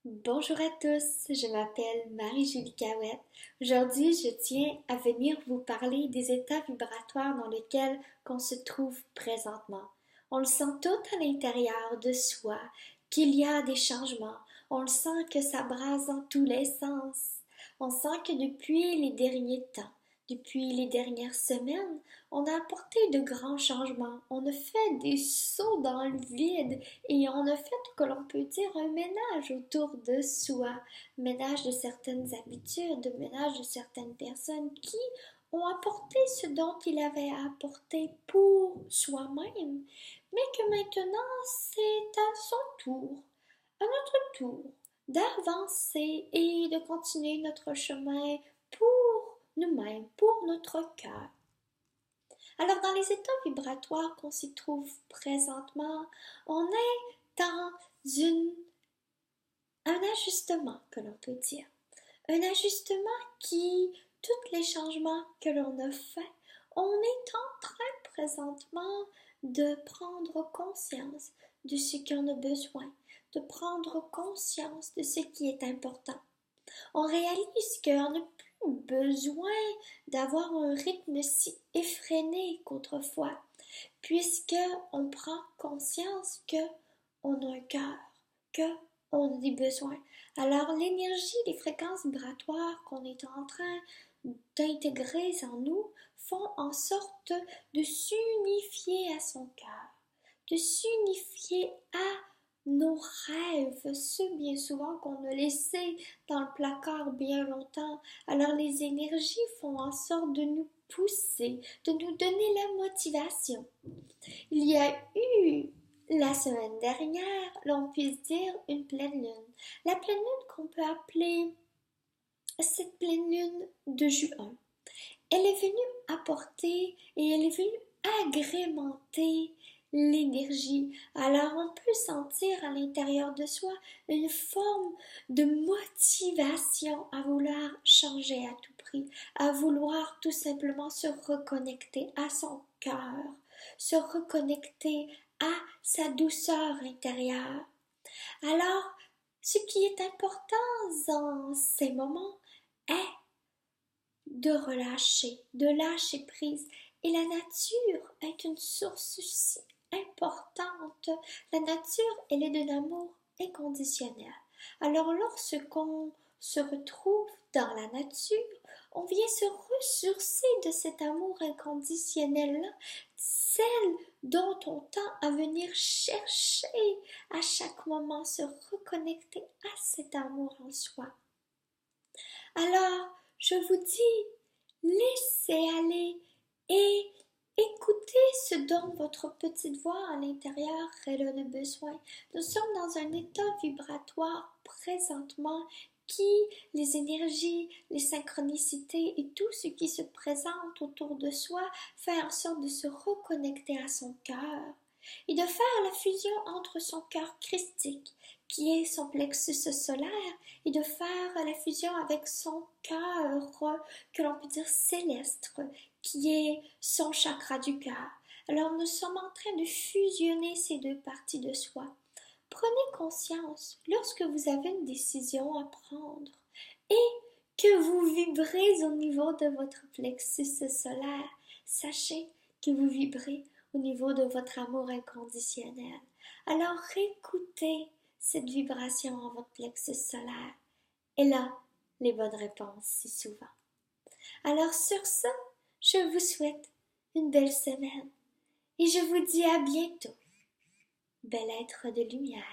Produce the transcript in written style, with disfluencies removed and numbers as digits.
Bonjour à tous, je m'appelle Marie-Julie Cahouette. Aujourd'hui, je tiens à venir vous parler des états vibratoires dans lesquels on se trouve présentement. On le sent tout à l'intérieur de soi, qu'il y a des changements. On le sent que ça brasse dans tous les sens. On sent que depuis les derniers temps, depuis les dernières semaines, on a apporté de grands changements. On a fait des sauts dans le vide et on a fait, que l'on peut dire, un ménage autour de soi, ménage de certaines habitudes, ménage de certaines personnes qui ont apporté ce dont il avait à apporter pour soi-même, mais que maintenant c'est à son tour, à notre tour, d'avancer et de continuer notre chemin pour nous-mêmes, pour notre cœur. Alors, dans les états vibratoires qu'on s'y trouve présentement, on est dans un ajustement, que l'on peut dire. Un ajustement qui, tous les changements que l'on a faits, on est en train présentement de prendre conscience de ce qu'on a besoin, de prendre conscience de ce qui est important. On réalise qu'on n'a plus besoin d'avoir un rythme si effréné qu'autrefois, puisque on prend conscience que on a un cœur, que on a des besoins. Alors l'énergie, les fréquences vibratoires qu'on est en train d'intégrer en nous font en sorte de s'unifier à son cœur, de s'unifier à nos rêves, ceux bien souvent qu'on a laissés dans le placard bien longtemps. Alors les énergies font en sorte de nous pousser, de nous donner la motivation. Il y a eu la semaine dernière, l'on puisse dire, une pleine lune. La pleine lune qu'on peut appeler cette pleine lune de juin. Elle est venue apporter et elle est venue agrémenter l'énergie. Alors on peut sentir à l'intérieur de soi une forme de motivation à vouloir changer à tout prix, à vouloir tout simplement se reconnecter à son cœur, se reconnecter à sa douceur intérieure. Alors, ce qui est important dans ces moments est de lâcher prise. Et la nature est une source si importante. La nature, elle est de l'amour inconditionnel. Alors lorsqu'on se retrouve dans la nature, on vient se ressourcer de cet amour inconditionnel-là, celle dont on tend à venir chercher à chaque moment, se reconnecter à cet amour en soi. Alors, je vous dis, laissez aller et écoutez ce dont votre petite voix à l'intérieur elle a besoin. Nous sommes dans un état vibratoire présentement qui, les énergies, les synchronicités et tout ce qui se présente autour de soi fait en sorte de se reconnecter à son cœur et de faire la fusion entre son cœur christique, qui est son plexus solaire, et de faire la fusion avec son cœur, que l'on peut dire céleste, qui est son chakra du cœur. Alors nous sommes en train de fusionner ces deux parties de soi. Prenez conscience lorsque vous avez une décision à prendre et que vous vibrez au niveau de votre plexus solaire. Sachez que vous vibrez au niveau de votre amour inconditionnel. Alors écoutez cette vibration en votre plexus solaire. Et là, les bonnes réponses si souvent. Alors sur ça, je vous souhaite une belle semaine et je vous dis à bientôt. Bel être de lumière.